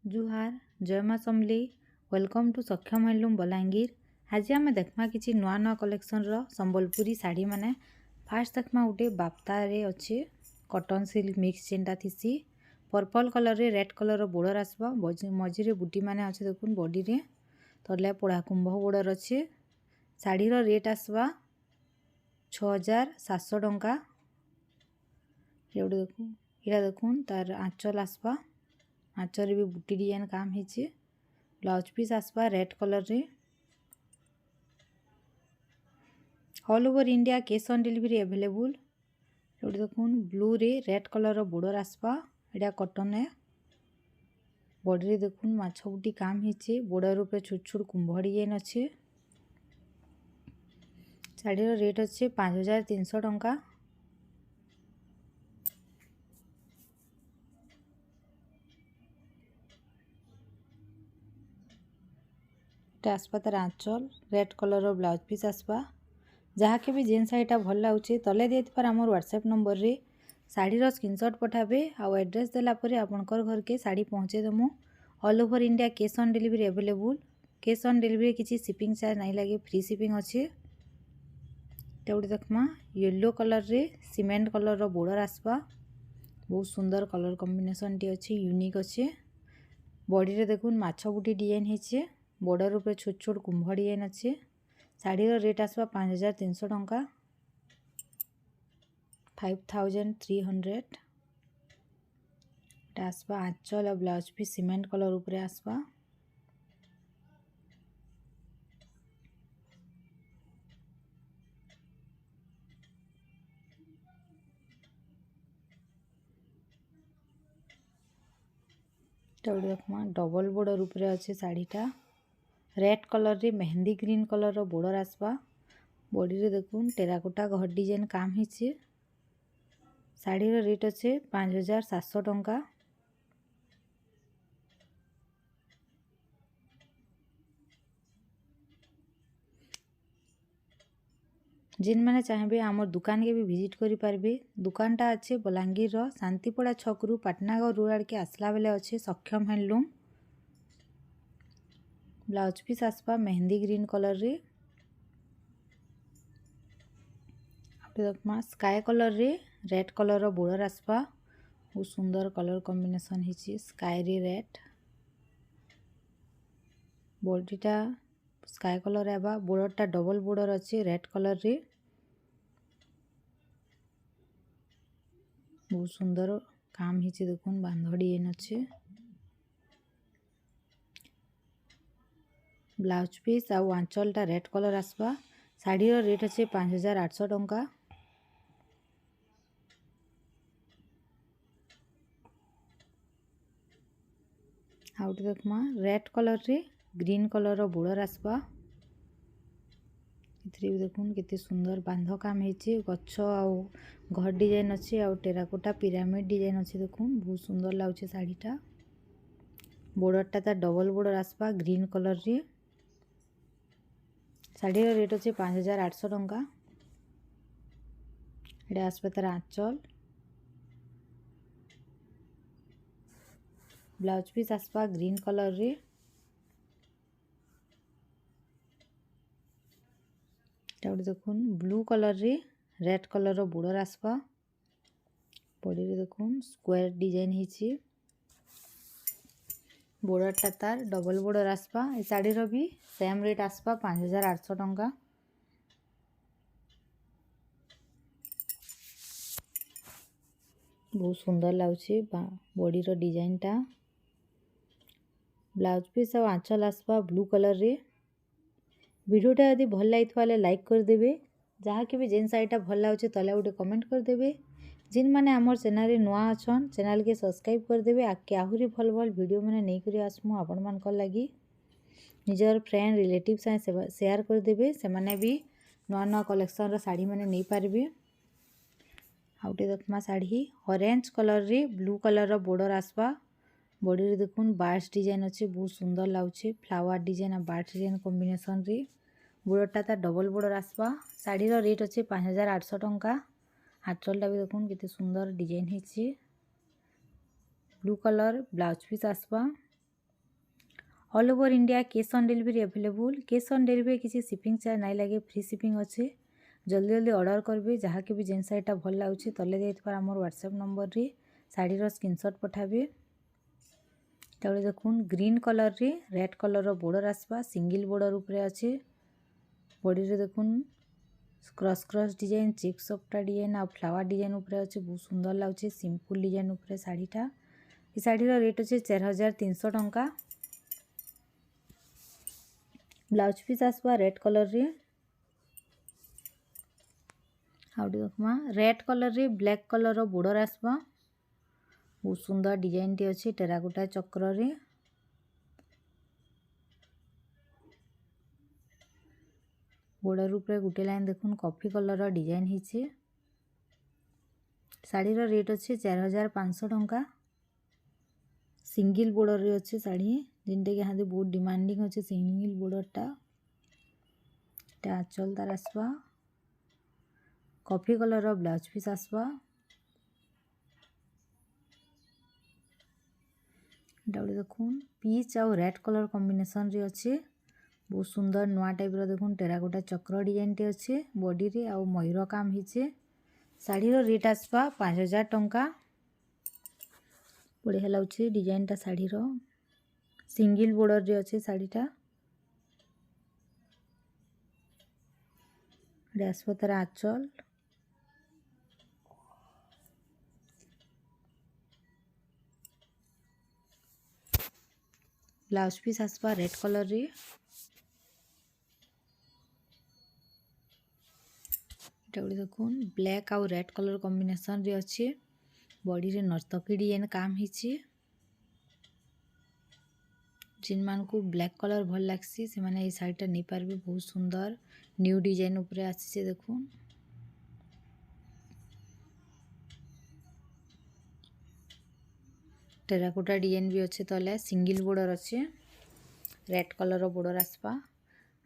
जुहार जय माँ समली welcome to सक्षम हैंडलूम बलांगीर। आज आम देखमा किसी नुआ नुआ कलेक्शन रो संबलपुरी साड़ी माने। फास्ट देखमा गोटे बाप्तारे अच्छे कॉटन सिल्क मिक्स जेनटा थीसी पर्पल कलर रे रेड कलर बॉर्डर आसबा मझिरे बुटी माने अच्छे देखुन बॉडी रे तले पोड़ा कुंभ बॉर्डर अच्छे। साड़ी रो रेट आसबा 6700 टंका। ये देखुन तार आंचल आसबा आंचल भी बुटी डिजाइन काम है। ब्लाउज पीस आसबा रेड कलर रे। All over India cash on delivery available. ये देखुन ब्लू रे रेड कलर बॉर्डर आसबा एटा कॉटन है। बॉडी रे देखुन माछ बुटी काम है। बॉर्डर ऊपर छोट छोट कुंभ डिजाइन अच्छे। साड़ी रो रेट अच्छे 5300 टंका। आसपा तार आंचल रेड कलर ब्लाउज पीस आसपा। जहाँ के भी जेन शाढ़ीटा भल लगे तले देर आम व्हाट्सएप नंबर रे शाढ़ीर स्क्रीनशॉट पठाबे आउ एड्रेस देलापर आपंकर घर के शाढ़ी पहुँचे देमु। All over India cash on delivery available. Cash on delivery किसी शिपिंग चार्ज नहीं लगे, फ्री शिपिंग अच्छे। गोटे देखमा येलो कलर रे सीमेंट कलर बॉर्डर आसपा बहुत सुंदर कलर कॉम्बिनेशन टी अच्छे यूनिक अच्छे। बॉडी रे देखुन माछ बुटी डिजाइन है। बॉर्डर ऊपर छोट छोट कुंभ डिजाइन अच्छे। साड़ीर रेट आसवा 5300 टंका 5300। आसवा आंचल और ब्लाउज पीस सीमेंट कलर उपरे आसवा। देखमा डबल बॉर्डर उपरे अच्छे साड़ीटा रेड कलर रे मेहंदी ग्रीन कलर बॉर्डर आसवा। बॉडी रे देखुन टेराकोटा घर डिजाइन काम है। साड़ीर रेट अच्छे 5700 टंका। जिन मैंने चाहे आम दुकान के भी विजिट करि पारबे। दुकानटा अच्छे बलांगीर शांतिपड़ा छकरू पाटनागढ़ रोड के आसला बेले अच्छे सक्षम हैंडलूम। ब्लाउज पीस आसपा मेहंदी ग्रीन कलर रे। देखमा स्काई कलर रे रेड कलर बॉर्डर आसपा बहुत सुंदर कलर कॉम्बिनेशन है। स्काई रे रेड बॉडीटा स्काई कलर आवा बॉर्डरटा डबल बॉर्डर अच्छे रेड कलर रे बहुत सुंदर काम है। देखुन बांध डिजाइन अच्छे। ब्लाउज पीस आउ आंचलटा रेड कलर आसवा। साड़ीर रेट अच्छे 5800 टंका। आउट देखमा रेड कलर रे ग्रीन कलर बॉर्डर आसवा। इथरे भी देखुन केते सुंदर बांध काम है। गछ आउ घर डिजाइन अच्छे आउ टेराकोटा पिरामिड डिजाइन अच्छे। देखुन बहुत सुंदर लागे साड़ीटा। बॉर्डरटा तार डबल बॉर्डर आसवा ग्रीन कलर रे। साड़ीर रेट अच्छे 5800 टंका। ये आसपा तार आंचल ब्लाउज पीस आसपा ग्रीन कलर रे। देखुन ब्लू कलर रे रेड कलर बॉर्डर आसपा। बॉडी रे देखुन स्क्वायर डिजाइन है। बॉर्डरटा तार डबल बॉर्डर आसपा। ए साड़ीर भी सेम रेट आसपा 5800 टंका। बहुत सुंदर लागे बॉडीर डिजाइनटा। ब्लाउज पीस और आंचल आसपा ब्लू कलर रे। वीडियोटा यदि भल लगी लाइक करदेवे। जहाँ के भी जेन शाढ़ीटा भल लगे तले गोटे कमेंट करदेवे। जिन मैंने आमर चैनल नुआ अच्छन चैनल के सब्सक्राइब करदेवे। आगे आहरी भल भल वीडियो मैंने नहीं करी आसमु आपण मानकर लगी। निजर फ्रेंड रिलेटिव साथ शेयर करदेवे। से माने भी नुआ नुआ कलेक्शन साड़ी मैंने नहीं पारबे। आउटे देखमा साड़ी ऑरेंज कलर रे ब्लू कलर बॉर्डर आसवा। बॉडी रे देखुन बार्ड्स डिजाइन अच्छे बहुत सुंदर लागे। फ्लावर डिजाइन और बार्ड्स डिजाइन कॉम्बिनेशन रे बॉर्डरटा तार डबल बॉर्डर आसवा। साड़ीर रेट अच्छे 5800 टंका। आंचलटा भी देखुन केते सुंदर डिजाइन है। ब्लू कलर ब्लाउज पीस आसवा। All over India cash on delivery available. Cash on delivery किसी शिपिंग चार्ज नहीं लगे, फ्री शिपिंग अच्छे। जल्दी जल्दी ऑर्डर करेंगे। जहाँ के भी जेन शाढ़ीटा भल लगे तले देर आम व्हाट्सएप नंबर रे शाढ़ीर स्क्रीनशॉट पठाबे। तले देखुन ग्रीन कलर रे रेड कलर बॉर्डर आसवा, सिंगल बॉर्डर उपरे अच्छे। बॉडी रे देखुन क्रॉस क्रॉस डिजाइन, चेक सफ्टा डिजाइन आ फ्लावर डिजाइन उपरे अच्छे। बहुत सुंदर लगे सिंपल डिजाइन उपरे शाढ़ीटा। ये शाढ़ीर रेट अच्छे 4300 टंका। ब्लाउज पीस आसवा रेड कलर रे। आउटे देखमा रेड कलर रे ब्लैक कलर बॉर्डर आसवा। बहुत सुंदर डिजाइन टी अच्छी टेराकोटा चक्र रे। बॉर्डर उपरे गोटे लाइन देखुन कॉफी कलर डिजाइन हिचे। शाढ़ीर रेट अच्छे 4500 टंका। सिंगल बॉर्डर रे अच्छे शाढ़ी जिनटा कि हाँ बहुत डिमांडिंग अच्छे सिंगल बॉर्डरटा। आंचल तार आसवा कॉफी कलर ब्लाउज पीस आसवा। देखुन पीच आउ रेड कलर कॉम्बिनेशन रे अच्छे। बहुत सुंदर नुआ टाइप देखुन टेराकोटा चक्र डिजाइन टे अच्छे। बॉडी रे आउ मयूर काम हिचे। शाढ़ीर रेट आसवा 5000 टंका। बढ़िया लगे डिजाइनटा शाढ़ीर सिंगल बॉर्डर रे अच्छे शाढ़ीटा। आसवा तार आंचल। ब्लाउज पीस आसवा रेड कलर रे। देखुन ब्लैक आउ रेड कलर कॉम्बिनेशन रे अच्छे। बॉडी रे नर्तकी डिजाइन काम हिचे। जिन मान को ब्लैक कलर भल लागसी से माने ये शाढ़ीटा नहीं पारबे। बहुत सुंदर न्यू डिजाइन उपरे आसी देखुन। टेराकोटा डिजाइन भी अच्छे तले सिंगल बॉर्डर अच्छे। रेड कलर बॉर्डर आसपा।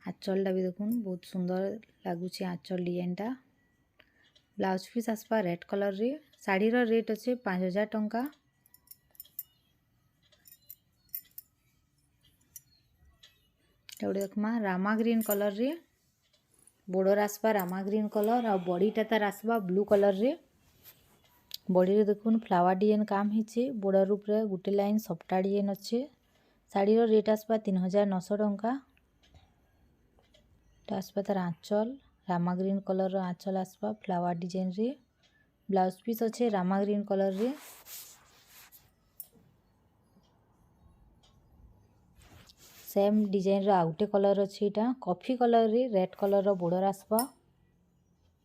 आंचलटा भी देखुन बहुत सुंदर लगुच आंचल डिजाइनटा। ब्लाउज पीस आसपा रेड कलर रे। शाढ़ीर रेट अच्छे 5000 टंका। देखमा रामा ग्रीन कलर रे बॉर्डर आसपा रामा ग्रीन कलर आ बॉडीटा तार आसपा ब्लू कलर रे। बॉडी रे देखुन फ्लावर डिजाइन काम हिचे। बॉर्डर उपरे गोटे लाइन सफ्टा डिजाइन अच्छे। शाढ़ीर रेट आसपा 3900 टंका। आसपा तार आंचल रामा ग्रीन कलर आंचल आसपा फ्लावर डिजाइन रे। ब्लाउज पीस अच्छे रामा ग्रीन कलर रे। सेम डिजाइन रो आउटे कलर अच्छे। यहाँ कॉफी कलर रे रेड कलर बॉर्डर आसपा।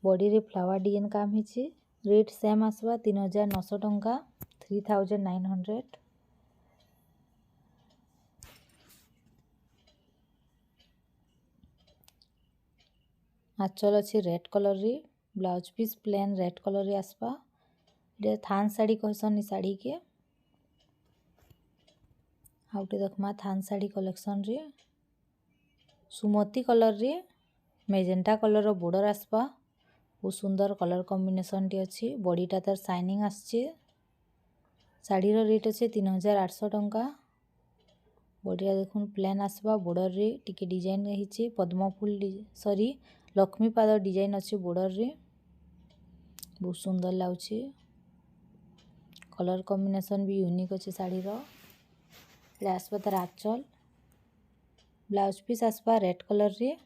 बॉडी रे फ्लावर डिजाइन काम हिचे। रेट सेम आसवा 3900 टंका 3900। आंचल अच्छे रेड कलर रे। Blouse piece plain red colour रे आसपा। थान साड़ी कहसन साड़ी के। आउटे देखमा थान साड़ी कलेक्शन रे सुमती कलर रे मेजेंटा कलर बॉर्डर आसपा। बहुत सुंदर कलर कॉम्बिनेशन टी अच्छी। बॉडीटा तार शाइनिंग आसचे। शाढ़ीर रेट अच्छे 3800 टंका। बॉडीटा देखुन प्लेन आसवा बॉर्डर रे टिके डिजाइन रही पद्म फूल सॉरी लक्ष्मी पाद डिजाइन अच्छे बॉर्डर रे। बहुत सुंदर लाଗୁଛି। कलर कॉम्बिनेशन भी यूनिक अच्छे शाढ़ीर। आसपा तार आंचल। ब्लाउज पीस आसपा रेड कलर रे।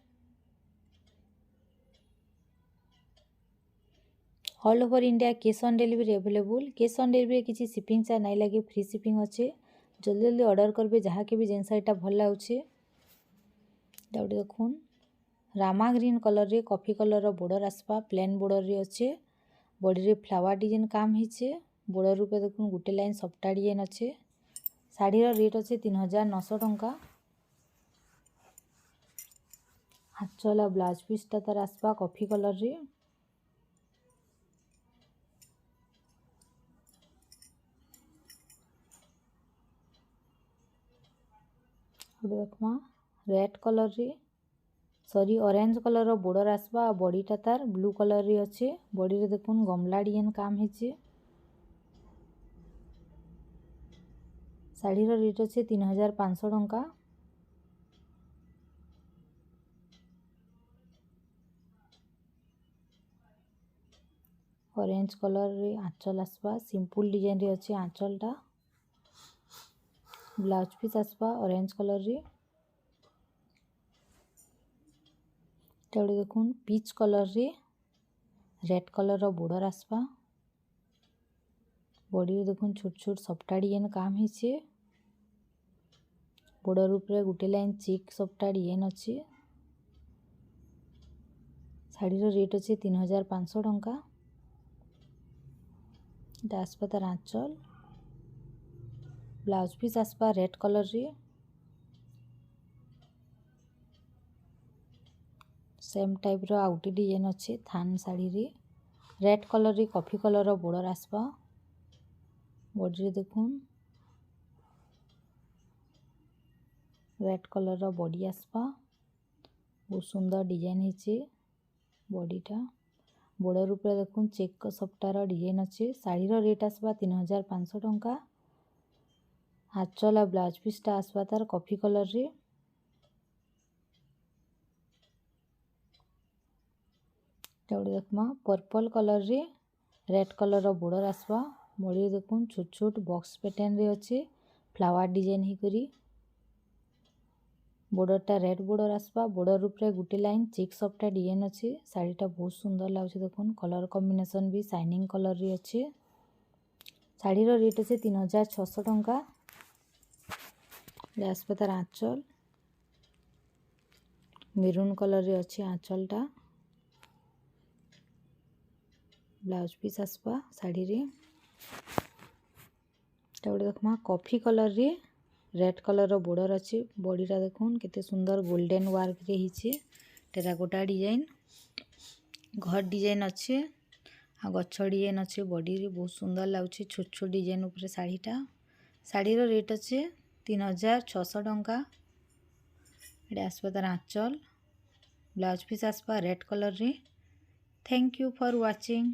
All over India cash on delivery available. Cash on delivery किसी शिपिंग चार्ज नहीं लगे, फ्री शिपिंग अच्छे। जल्दी जल्दी ऑर्डर करेंगे। जहाँ के भी जेन शाढ़ीटा भल लगे देखुन रामा ग्रीन कलर रे कॉफी कलर बॉर्डर आसपा प्लेन बॉर्डर रे अच्छे। बॉडी रे फ्लावर डिजाइन काम हिचे। बॉर्डर रूपे देखुन गोटे लाइन सफ्टा डिजाइन अच्छे। शाढ़ीर रेट अच्छे 3900 टंका। आंचल ब्लाउज पीसटा तार आसपा कॉफी कलर रे। देखमा रेड कलर रे सॉरी ऑरेंज कलर बॉर्डर आसपा। बॉडीटा तार ब्लू कलर रे अच्छे। बॉडी रे देखुन गमला डिजाइन काम हिचे। शाढ़ीर रेट अच्छे 3500 टंका। ऑरेंज कलर रे आंचल आसवा सिंपल डिजाइन रे अच्छे आंचलटा ब्लाउज पीस आसवा ऑरेंज कलर रे तेवढे देखुन पीच कलर रे रेड कलर रो बॉर्डर आसवा बॉडी रे देखुन छोट छोट सप्टा डिजाइन काम हिचे बॉर्डर ऊपर गोटे लाइन चेक सप्टा डिजाइन अच्छे शाढ़ी रेट अच्छे 3500 टंका आसपा तार आंचल ब्लाउज पीस आसपा रेड कलर रे सेम टाइप रो आउटी डिजाइन अच्छे थान शाढ़ी रे रेड कलर रे कॉफी कलर रो बॉर्डर आसपा बॉडी रे देखुन रेड कलर रो बॉडी आसपा बहुत सुंदर डिजाइन हिचे बॉडीटा बॉर्डर ऊपर देखुन चेक सप्टार डिजाइन अच्छे शाढ़ी रेट आसवा 3500 टंका आंचल और ब्लाउज पीसटा आसवा तार कॉफी कलर रे देखमा पर्पल कलर रे रेड कलर रो बॉर्डर आसवा बॉडी रे देखुन छोट छोट बॉक्स पैटर्न रे अच्छे फ्लावर डिजाइन ही करी बॉर्डरटा रेड बॉर्डर आसवा बॉर्डर ऊपर गोटे लाइन चेक सप्टा डिजाइन अच्छे शाढ़ीटा बहुत सुंदर लाଗୁଛି देखुन कलर कॉम्बिनेशन भी शाइनिंग कलर रे अच्छे शाढ़ी रेट अच्छे 3600 टंका आसपा तार आंचल मेरून कलर रे अच्छे आंचलटा ब्लाउज पीस आसपा शाढ़ी रे देखमा कॉफी कलर रे रेड कलर रो बॉर्डर अच्छे बॉडीटा देखुन केते सुंदर गोल्डन वर्क रे हिचे टेराकोटा डिजाइन घर डिजाइन अच्छे आ गछ डिजाइन अच्छे बॉडी रे बहुत सुंदर लाଗୁଛି छोट छोट डिजाइन ऊपर शाढ़ी रो रेट अच्छे 3600 टंका एडे आसपा तार आंचल ब्लाउज पीस आसपा रेड कलर रे थैंक यू फॉर वाचिंग।